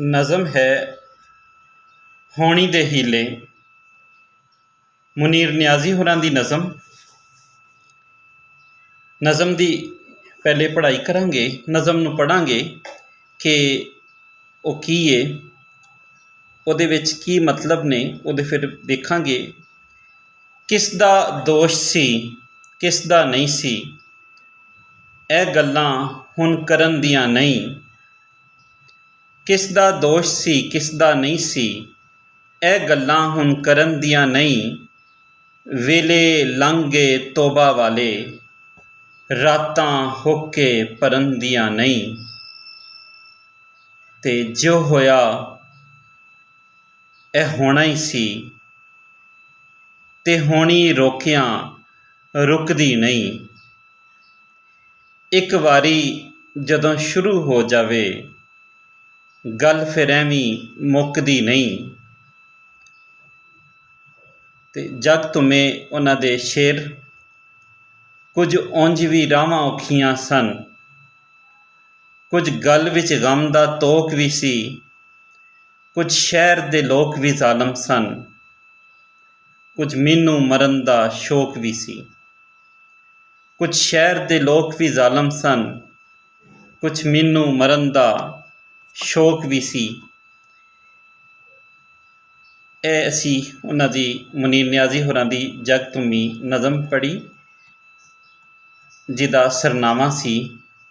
ਨਜ਼ਮ ਹੈ ਹੋਣੀ ਦੇ ਹੀਲੇ। ਮੁਨੀਰ ਨਿਆਜ਼ੀ ਹੋਰਾਂ ਦੀ ਨਜ਼ਮ ਦੀ ਪਹਿਲੇ ਪੜ੍ਹਾਈ ਕਰਾਂਗੇ। ਨਜ਼ਮ ਨੂੰ ਪੜ੍ਹਾਂਗੇ ਕਿ ਉਹ ਕੀ ਹੈ, ਉਹਦੇ ਵਿੱਚ ਕੀ ਮਤਲਬ ਨੇ, ਉਹਦੇ ਫਿਰ ਦੇਖਾਂਗੇ ਕਿਸ ਦਾ ਦੋਸ਼ ਸੀ ਕਿਸ ਦਾ ਨਹੀਂ ਸੀ। ਇਹ ਗੱਲਾਂ ਹੁਣ ਕਰਨ ਦੀਆਂ ਨਹੀਂ। ਕਿਸ ਦਾ ਦੋਸ਼ ਸੀ ਕਿਸ ਦਾ ਨਹੀਂ ਸੀ, ਇਹ ਗੱਲਾਂ ਹੁਣ ਕਰਨ ਦੀਆਂ ਨਹੀਂ। ਵੇਲੇ ਲੰਘ ਗਏ ਤੋਬਾ ਵਾਲੇ, ਰਾਤਾਂ ਹੋਕੇ ਭਰਨ ਦੀਆਂ ਨਹੀਂ। ਤੇ ਜੋ ਹੋਇਆ ਇਹ ਹੋਣਾ ਹੀ ਸੀ, ਤੇ ਹੋਣੀ ਰੋਕਿਆਂ ਰੁਕਦੀ ਨਹੀਂ। ਇੱਕ ਵਾਰੀ ਜਦੋਂ ਸ਼ੁਰੂ ਹੋ ਜਾਵੇ, ਗੱਲ ਫਿਰ ਐਵੇਂ ਮੁੱਕਦੀ ਨਹੀਂ। ਤੇ ਜਗ ਧੁਮੇ ਉਹਨਾਂ ਦੇ ਸ਼ੇਰ ਕੁਝ ਉਂਝ ਵੀ ਰਾਹਾਂ ਔਖੀਆਂ ਸਨ। ਕੁਝ ਗੱਲ ਵਿੱਚ ਗਮ ਦਾ ਤੋਕ ਵੀ ਸੀ, ਕੁਝ ਸ਼ਹਿਰ ਦੇ ਲੋਕ ਵੀ ਜ਼ਾਲਮ ਸਨ। ਕੁਝ ਮੈਨੂੰ ਮਰਨ ਦਾ ਸ਼ੌਕ ਵੀ ਸੀ, ਕੁਝ ਸ਼ਹਿਰ ਦੇ ਲੋਕ ਵੀ ਜ਼ਾਲਮ ਸਨ। ਕੁਝ ਮੈਨੂੰ ਮਰਨ ਦਾ ਸ਼ੌਕ ਵੀ ਸੀ। ਇਹ ਅਸੀਂ ਉਹਨਾਂ ਦੀ ਮੁਨੀਰ ਨਿਆਜ਼ੀ ਹੋਰਾਂ ਦੀ ਜਗ ਧੁਮੀ ਨਜ਼ਮ ਪੜ੍ਹੀ, ਜਿਹਦਾ ਸਰਨਾਮਾ ਸੀ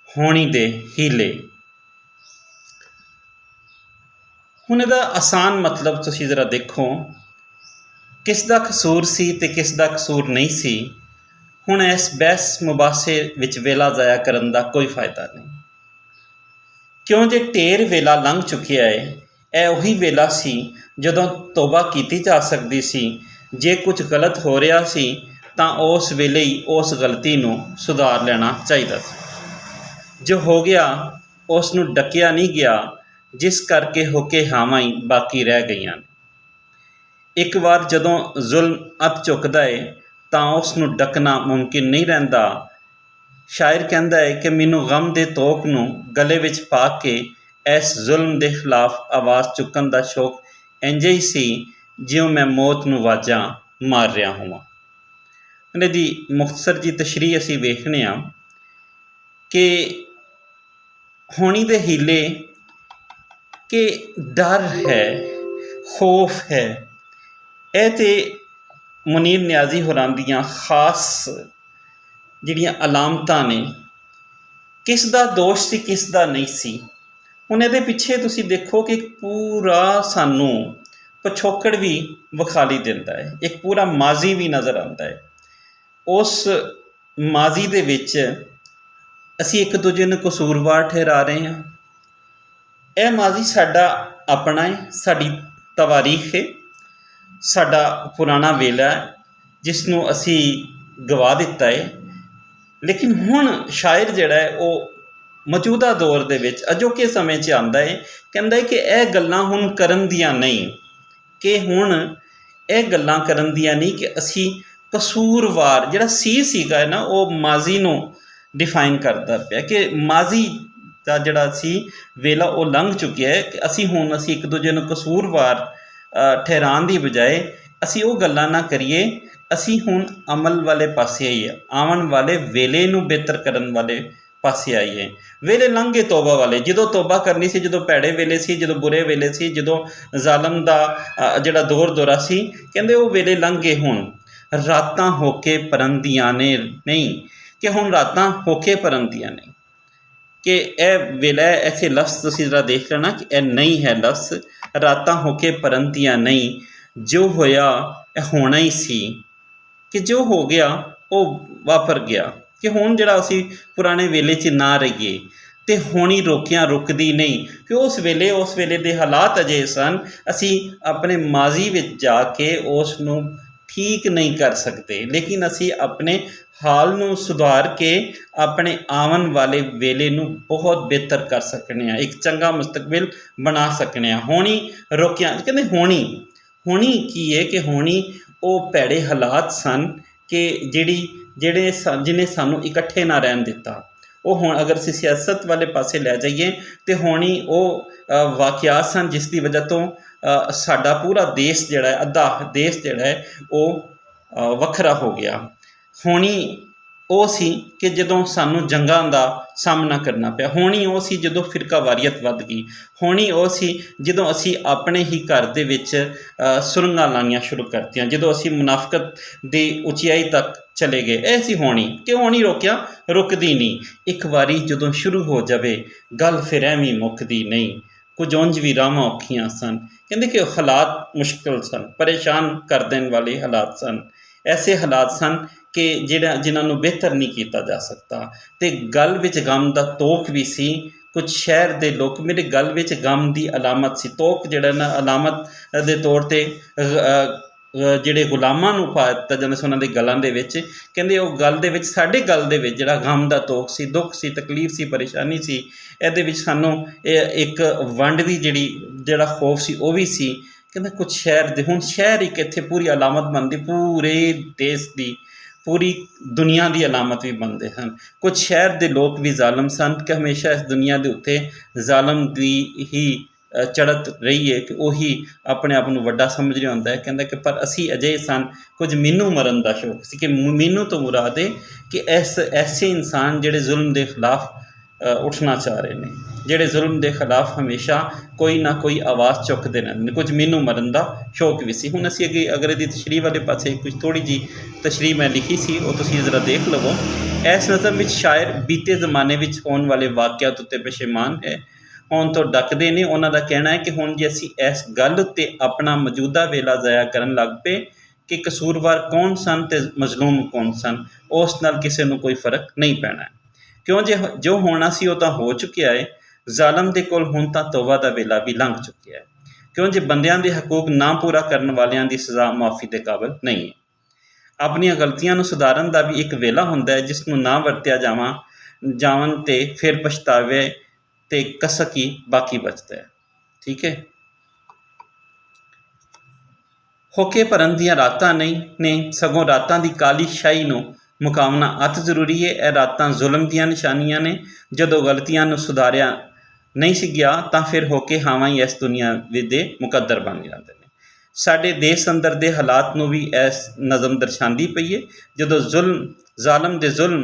ਹੋਣੀ ਦੇ ਹੀਲੇ। ਹੁਣ ਇਹਦਾ ਆਸਾਨ ਮਤਲਬ ਤੁਸੀਂ ਜ਼ਰਾ ਦੇਖੋ, ਕਿਸ ਦਾ ਕਸੂਰ ਸੀ ਤੇ ਕਿਸ ਦਾ ਕਸੂਰ ਨਹੀਂ ਸੀ। ਹੁਣ ਇਸ ਬਹਿਸ ਮੁਬਾਸੇ ਵਿੱਚ ਵੇਲਾ ਜ਼ਾਇਆ ਕਰਨ ਦਾ ਕੋਈ ਫਾਇਦਾ ਨਹੀਂ, ਕਿਉਂ ਜੇ ਢੇਰ ਵੇਲਾ ਲੰਘ ਚੁੱਕਿਆ ਹੈ। ਇਹ ਉਹੀ ਵੇਲਾ ਸੀ ਜਦੋਂ ਤੋਬਾ ਕੀਤੀ ਜਾ ਸਕਦੀ ਸੀ। ਜੇ ਕੁਝ ਗਲਤ ਹੋ ਰਿਹਾ ਸੀ ਤਾਂ ਉਸ ਵੇਲੇ ਹੀ ਉਸ ਗਲਤੀ ਨੂੰ ਸੁਧਾਰ ਲੈਣਾ ਚਾਹੀਦਾ ਸੀ। ਜੋ ਹੋ ਗਿਆ ਉਸ ਨੂੰ ਡੱਕਿਆ ਨਹੀਂ ਗਿਆ, ਜਿਸ ਕਰਕੇ ਹੋਕੇ ਹਾਵਾਂ ਹੀ ਬਾਕੀ ਰਹਿ ਗਈਆਂ। ਇੱਕ ਵਾਰ ਜਦੋਂ ਜ਼ੁਲਮ ਅੱਤ ਚੁੱਕਦਾ ਹੈ ਤਾਂ ਉਸ ਨੂੰ ਡੱਕਣਾ ਮੁਮਕਿਨ ਨਹੀਂ ਰਹਿੰਦਾ। ਸ਼ਾਇਰ ਕਹਿੰਦਾ ਹੈ ਕਿ ਮੈਨੂੰ ਗਮ ਦੇ ਤੋਕ ਨੂੰ ਗਲੇ ਵਿੱਚ ਪਾ ਕੇ ਇਸ ਜ਼ੁਲਮ ਦੇ ਖਿਲਾਫ ਆਵਾਜ਼ ਚੁੱਕਣ ਦਾ ਸ਼ੌਕ ਇੰਝ ਹੀ ਸੀ ਜਿਉਂ ਮੈਂ ਮੌਤ ਨੂੰ ਆਵਾਜ਼ਾਂ ਮਾਰ ਰਿਹਾ ਹੋਵਾਂ। ਇਹਦੀ ਮੁਖਤਸਰ ਜੀ ਤਸ਼ਰੀਹ ਅਸੀਂ ਵੇਖਦੇ ਹਾਂ ਕਿ ਹੋਣੀ ਦੇ ਹੀਲੇ ਕਿ ਡਰ ਹੈ, ਖੌਫ ਹੈ। ਇਹ ਤੇ ਮੁਨੀਰ ਨਿਆਜ਼ੀ ਹੋਰਾਂ ਦੀਆਂ ਖਾਸ ਜਿਹੜੀਆਂ ਅਲਾਮਤਾਂ ਨੇ। ਕਿਸ ਦਾ ਦੋਸ਼ ਸੀ ਕਿਸ ਦਾ ਨਹੀਂ ਸੀ। ਹੁਣ ਇਹਦੇ ਪਿੱਛੇ ਤੁਸੀਂ ਦੇਖੋ ਕਿ ਪੂਰਾ ਸਾਨੂੰ ਪਿਛੋਕੜ ਵੀ ਵਿਖਾਲੀ ਦਿੰਦਾ ਹੈ, ਇੱਕ ਪੂਰਾ ਮਾਜ਼ੀ ਵੀ ਨਜ਼ਰ ਆਉਂਦਾ ਹੈ। ਉਸ ਮਾਜ਼ੀ ਦੇ ਵਿੱਚ ਅਸੀਂ ਇੱਕ ਦੂਜੇ ਨੂੰ ਕਸੂਰਵਾਰ ਠਹਿਰਾ ਰਹੇ ਹਾਂ। ਇਹ ਮਾਜ਼ੀ ਸਾਡਾ ਆਪਣਾ ਹੈ, ਸਾਡੀ ਤਵਾਰੀਖ ਹੈ, ਸਾਡਾ ਪੁਰਾਣਾ ਵੇਲਾ ਹੈ ਜਿਸ ਨੂੰ ਅਸੀਂ ਗਵਾ ਦਿੱਤਾ ਹੈ। ਲੇਕਿਨ ਹੁਣ ਸ਼ਾਇਰ ਜਿਹੜਾ ਹੈ ਉਹ ਮੌਜੂਦਾ ਦੌਰ ਦੇ ਵਿੱਚ ਅਜੋਕੇ ਸਮੇਂ 'ਚ ਆਉਂਦਾ ਹੈ, ਕਹਿੰਦਾ ਹੈ ਕਿ ਇਹ ਗੱਲਾਂ ਹੁਣ ਕਰਨ ਦੀਆਂ ਨਹੀਂ। ਕਿ ਹੁਣ ਇਹ ਗੱਲਾਂ ਕਰਨ ਦੀਆਂ ਨਹੀਂ ਕਿ ਅਸੀਂ ਕਸੂਰਵਾਰ ਜਿਹੜਾ ਸੀਗਾ ਨਾ, ਉਹ ਮਾਜ਼ੀ ਨੂੰ ਡਿਫਾਈਨ ਕਰਦਾ ਪਿਆ ਕਿ ਮਾਜ਼ੀ ਦਾ ਜਿਹੜਾ ਸੀ ਵੇਲਾ ਉਹ ਲੰਘ ਚੁੱਕਿਆ ਹੈ। ਕਿ ਅਸੀਂ ਇੱਕ ਦੂਜੇ ਨੂੰ ਕਸੂਰਵਾਰ ਠਹਿਰਾਉਣ ਦੀ ਬਜਾਏ ਅਸੀਂ ਉਹ ਗੱਲਾਂ ਨਾ ਕਰੀਏ। ਅਸੀਂ ਹੁਣ ਅਮਲ ਵਾਲੇ ਪਾਸੇ ਆਈਏ, ਆਉਣ ਵਾਲੇ ਵੇਲੇ ਨੂੰ ਬਿਹਤਰ ਕਰਨ ਵਾਲੇ ਪਾਸੇ ਆਈਏ। ਵੇਲੇ ਲੰਘ ਗਏ ਤੋਬਾ ਵਾਲੇ। ਜਦੋਂ ਤੋਬਾ ਕਰਨੀ ਸੀ, ਜਦੋਂ ਭੈੜੇ ਵੇਲੇ ਸੀ, ਜਦੋਂ ਬੁਰੇ ਵੇਲੇ ਸੀ, ਜਦੋਂ ਜ਼ਾਲਮ ਦਾ ਜਿਹੜਾ ਦੌਰ ਦੌਰਾ ਸੀ, ਕਹਿੰਦੇ ਉਹ ਵੇਲੇ ਲੰਘ ਗਏ। ਹੁਣ ਰਾਤਾਂ ਹੋਕੇ ਭਰਨ ਦੀਆਂ ਨੇ ਨਹੀਂ, ਕਿ ਹੁਣ ਰਾਤਾਂ ਹੋਕੇ ਭਰਨ ਦੀਆਂ ਨਹੀਂ। ਕਿ ਇਹ ਵੇਲਾ ਐਸੇ ਲਫ਼ਜ਼ ਤੁਸੀਂ ਜ਼ਰਾ ਦੇਖ ਲੈਣਾ ਕਿ ਇਹ ਨਹੀਂ ਹੈ ਲਫ਼ਜ਼ ਰਾਤਾਂ ਹੋਕੇ ਭਰਨ ਦੀਆਂ ਨਹੀਂ। ਜੋ ਹੋਇਆ ਇਹ ਹੋਣਾ ਹੀ ਸੀ, ਕਿ ਜੋ ਹੋ ਗਿਆ ਉਹ ਵਾਪਰ ਗਿਆ। ਕਿ ਹੁਣ ਜਿਹੜਾ ਅਸੀਂ ਪੁਰਾਣੇ ਵੇਲੇ 'ਚ ਨਾ ਰਹੀਏ। ਅਤੇ ਹੋਣੀ ਰੋਕਿਆਂ ਰੁਕਦੀ ਨਹੀਂ, ਕਿ ਉਸ ਵੇਲੇ ਦੇ ਹਾਲਾਤ ਅਜਿਹੇ ਸਨ। ਅਸੀਂ ਆਪਣੇ ਮਾਜ਼ੀ ਵਿੱਚ ਜਾ ਕੇ ਉਸ ਨੂੰ ਠੀਕ ਨਹੀਂ ਕਰ ਸਕਦੇ, ਲੇਕਿਨ ਅਸੀਂ ਆਪਣੇ ਹਾਲ ਨੂੰ ਸੁਧਾਰ ਕੇ ਆਪਣੇ ਆਉਣ ਵਾਲੇ ਵੇਲੇ ਨੂੰ ਬਹੁਤ ਬਿਹਤਰ ਕਰ ਸਕਦੇ ਹਾਂ, ਇੱਕ ਚੰਗਾ ਮੁਸਤਕਬਲ ਬਣਾ ਸਕਦੇ ਹਾਂ। ਹੋਣੀ ਰੋਕਿਆਂ ਕਹਿੰਦੇ ਹੋਣੀ ਕੀ ਹੈ ਕਿ ਹੋਣੀ ਉਹ ਭੈੜੇ ਹਾਲਾਤ ਸਨ ਕਿ ਜਿਹਨੇ ਸਾਨੂੰ ਇਕੱਠੇ ਨਾ ਰਹਿਣ ਦਿੱਤਾ। ਉਹ ਹੁਣ ਅਗਰ ਅਸੀਂ ਸਿਆਸਤ ਵਾਲੇ ਪਾਸੇ ਲੈ ਜਾਈਏ ਤਾਂ ਹੁਣ ਹੀ ਉਹ ਵਾਕਿਆਤ ਸਨ ਜਿਸ ਦੀ ਵਜ੍ਹਾ ਤੋਂ ਸਾਡਾ ਪੂਰਾ ਦੇਸ਼ ਜਿਹੜਾ ਹੈ, ਅੱਧਾ ਦੇਸ਼ ਜਿਹੜਾ ਹੈ ਉਹ ਵੱਖਰਾ ਹੋ ਗਿਆ। ਹੋਣੀ ਉਹ ਸੀ ਕਿ ਜਦੋਂ ਸਾਨੂੰ ਜੰਗਾਂ ਦਾ ਸਾਹਮਣਾ ਕਰਨਾ ਪਿਆ। ਹੋਣੀ ਉਹ ਸੀ ਜਦੋਂ ਫਿਰਕਾਵਾਰੀਅਤ ਵੱਧ ਗਈ। ਹੋਣੀ ਉਹ ਸੀ ਜਦੋਂ ਅਸੀਂ ਆਪਣੇ ਹੀ ਘਰ ਦੇ ਵਿੱਚ ਸੁਰੰਗਾਂ ਲਾਉਣੀਆਂ ਸ਼ੁਰੂ ਕਰਤੀਆਂ, ਜਦੋਂ ਅਸੀਂ ਮੁਨਾਫਕਤ ਦੀ ਉਚਾਈ ਤੱਕ ਚਲੇ ਗਏ। ਇਹ ਸੀ ਹੋਣੀ। ਕਿਉਂ ਨਹੀਂ ਰੋਕਿਆ? ਰੁਕਦੀ ਨਹੀਂ। ਇੱਕ ਵਾਰੀ ਜਦੋਂ ਸ਼ੁਰੂ ਹੋ ਜਾਵੇ ਗੱਲ ਫਿਰ ਐਵੇਂ ਮੁੱਕਦੀ ਨਹੀਂ। ਕੁਝ ਉਂਝ ਵੀ ਰਾਹਾਂ ਔਖੀਆਂ ਸਨ। ਕਹਿੰਦੇ ਕਿ ਹਾਲਾਤ ਮੁਸ਼ਕਿਲ ਸਨ, ਪਰੇਸ਼ਾਨ ਕਰ ਦੇਣ ਵਾਲੇ ਹਾਲਾਤ ਸਨ। ਐਸੇ ਹਾਲਾਤ ਸਨ ਕਿ ਜਿਨ੍ਹਾਂ ਨੂੰ ਬਿਹਤਰ ਨਹੀਂ ਕੀਤਾ ਜਾ ਸਕਦਾ। ਅਤੇ ਗੱਲ ਵਿੱਚ ਗਮ ਦਾ ਤੋਕ ਵੀ ਸੀ। ਕੁਝ ਸ਼ਹਿਰ ਦੇ ਲੋਕ, ਮੇਰੇ ਗੱਲ ਵਿੱਚ ਗਮ ਦੀ ਅਲਾਮਤ ਸੀ। ਤੋਕ ਜਿਹੜਾ ਨਾ ਅਲਾਮਤ ਦੇ ਤੌਰ 'ਤੇ ਜਿਹੜੇ ਗੁਲਾਮਾਂ ਨੂੰ ਪਾ ਦਿੱਤਾ ਜਾਂਦਾ ਸੀ ਉਹਨਾਂ ਦੇ ਗਲਾਂ ਦੇ ਵਿੱਚ। ਕਹਿੰਦੇ ਉਹ ਗੱਲ ਦੇ ਵਿੱਚ, ਸਾਡੇ ਗੱਲ ਦੇ ਵਿੱਚ ਜਿਹੜਾ ਗਮ ਦਾ ਤੋਕ ਸੀ, ਦੁੱਖ ਸੀ, ਤਕਲੀਫ ਸੀ, ਪਰੇਸ਼ਾਨੀ ਸੀ, ਇਹਦੇ ਵਿੱਚ ਸਾਨੂੰ ਇੱਕ ਵੰਡ ਦੀ ਜਿਹੜਾ ਖੌਫ ਸੀ ਉਹ ਵੀ ਸੀ। ਕਹਿੰਦਾ ਕੁਛ ਸ਼ਹਿਰ ਦੇ, ਹੁਣ ਸ਼ਹਿਰ ਇੱਕ ਇੱਥੇ ਪੂਰੀ ਅਲਾਮਤ ਬਣਦੀ, ਪੂਰੇ ਦੇਸ਼ ਦੀ, ਪੂਰੀ ਦੁਨੀਆ ਦੀ ਅਲਾਮਤ ਵੀ ਬਣਦੇ ਹਨ। ਕੁਝ ਸ਼ਹਿਰ ਦੇ ਲੋਕ ਵੀ ਜ਼ਾਲਮ ਸਨ ਕਿ ਹਮੇਸ਼ਾ ਇਸ ਦੁਨੀਆ ਦੇ ਉੱਤੇ ਜ਼ਾਲਮ ਦੀ ਹੀ ਚੜ੍ਹਤ ਰਹੀ ਹੈ ਕਿ ਉਹੀ ਆਪਣੇ ਆਪ ਨੂੰ ਵੱਡਾ ਸਮਝ ਰਿਹਾ ਹੁੰਦਾ ਹੈ। ਕਹਿੰਦਾ ਕਿ ਪਰ ਅਸੀਂ ਅਜਿਹੇ ਸਨ, ਕੁਝ ਮੈਨੂੰ ਮਰਨ ਦਾ ਸ਼ੌਕ ਸੀ। ਕਿ ਮੈਨੂੰ ਤੋਂ ਮੁਰਾਦ ਹੈ ਕਿ ਐਸੇ ਇਨਸਾਨ ਜਿਹੜੇ ਜ਼ੁਲਮ ਦੇ ਖਿਲਾਫ ਉੱਠਣਾ ਚਾਹ ਰਹੇ ਨੇ, ਜਿਹੜੇ ਜ਼ੁਲਮ ਦੇ ਖਿਲਾਫ ਹਮੇਸ਼ਾ ਕੋਈ ਨਾ ਕੋਈ ਆਵਾਜ਼ ਚੁੱਕਦੇ ਰਹਿੰਦੇ ਨੇ। ਕੁਝ ਮੈਨੂੰ ਮਰਨ ਦਾ ਸ਼ੌਕ ਵੀ ਸੀ। ਹੁਣ ਅਸੀਂ ਅਗਰ ਇਹਦੀ ਤਸ਼ਰੀਹ ਵਾਲੇ ਪਾਸੇ ਕੁਝ ਥੋੜ੍ਹੀ ਜਿਹੀ ਤਸ਼ਰੀਹ ਮੈਂ ਲਿਖੀ ਸੀ, ਉਹ ਤੁਸੀਂ ਜ਼ਰਾ ਦੇਖ ਲਵੋ। ਇਸ ਨਜ਼ਮ ਵਿੱਚ ਸ਼ਾਇਰ ਬੀਤੇ ਜ਼ਮਾਨੇ ਵਿੱਚ ਹੋਣ ਵਾਲੇ ਵਾਕਿਆਤ ਉੱਤੇ ਪਸ਼ੇਮਾਨ ਹੈ, ਹੋਣ ਤੋਂ ਡੱਕਦੇ ਨੇ। ਉਹਨਾਂ ਦਾ ਕਹਿਣਾ ਹੈ ਕਿ ਹੁਣ ਜੇ ਅਸੀਂ ਇਸ ਗੱਲ ਉੱਤੇ ਆਪਣਾ ਮੌਜੂਦਾ ਵੇਲਾ ਜ਼ਾਇਆ ਕਰਨ ਲੱਗ ਪਏ ਕਿ ਕਸੂਰਵਾਰ ਕੌਣ ਸਨ ਅਤੇ ਮਜ਼ਲੂਮ ਕੌਣ ਸਨ, ਉਸ ਨਾਲ ਕਿਸੇ ਨੂੰ ਕੋਈ ਫਰਕ ਨਹੀਂ ਪੈਣਾ। ਕਿਉਂ ਜੋ ਹੋਣਾ ਸੀ ਉਹ ਤਾਂ ਹੋ ਚੁੱਕਿਆ ਹੈ। ਜ਼ਾਲਮ ਦੇ ਕੋਲ ਹੁਣ ਤਾਂ ਤੌਬਾ ਦਾ ਵੇਲਾ ਵੀ ਲੰਘ ਚੁੱਕਿਆ ਹੈ। ਕਿਉਂ ਜੇ ਬੰਦਿਆਂ ਦੇ ਹਕੂਕ ਨਾ ਪੂਰਾ ਕਰਨ ਵਾਲਿਆਂ ਦੀ ਸਜ਼ਾ ਮੁਆਫੀ ਦੇ ਕਾਬਿਲ ਨਹੀਂ ਹੈ। ਆਪਣੀਆਂ ਗਲਤੀਆਂ ਨੂੰ ਸੁਧਾਰਨ ਦਾ ਵੀ ਇੱਕ ਵੇਲਾ ਹੁੰਦਾ ਹੈ ਜਿਸ ਨੂੰ ਨਾ ਵਰਤਿਆ ਜਾਵਣ 'ਤੇ ਫਿਰ ਪਛਤਾਵੇ ਅਤੇ ਕਸਕ ਹੀ ਬਾਕੀ ਬਚਦਾ ਹੈ। ਠੀਕ ਹੈ। ਹੋਕੇ ਭਰਨ ਦੀਆਂ ਰਾਤਾਂ ਨਹੀਂ ਨੇ, ਸਗੋਂ ਰਾਤਾਂ ਦੀ ਕਾਲੀ ਸ਼ਾਹੀ ਨੂੰ ਮੁਕਾਉਣਾ ਅਤ ਜ਼ਰੂਰੀ ਹੈ। ਇਹ ਰਾਤਾਂ ਜ਼ੁਲਮ ਦੀਆਂ ਨਿਸ਼ਾਨੀਆਂ ਨੇ। ਜਦੋਂ ਗਲਤੀਆਂ ਨੂੰ ਸੁਧਾਰਿਆ ਨਹੀਂ ਸੀ ਗਿਆ ਤਾਂ ਫਿਰ ਹੋਕੇ ਹਾਵਾਂ ਹੀ ਇਸ ਦੁਨੀਆ ਦੇ ਮੁਕੱਦਰ ਬਣ ਜਾਂਦੇ ਨੇ। ਸਾਡੇ ਦੇਸ਼ ਅੰਦਰ ਦੇ ਹਾਲਾਤ ਨੂੰ ਵੀ ਇਸ ਨਜ਼ਮ ਦਰਸਾਉਂਦੀ ਪਈ ਹੈ। ਜਦੋਂ ਜ਼ਾਲਮ ਦੇ ਜ਼ੁਲਮ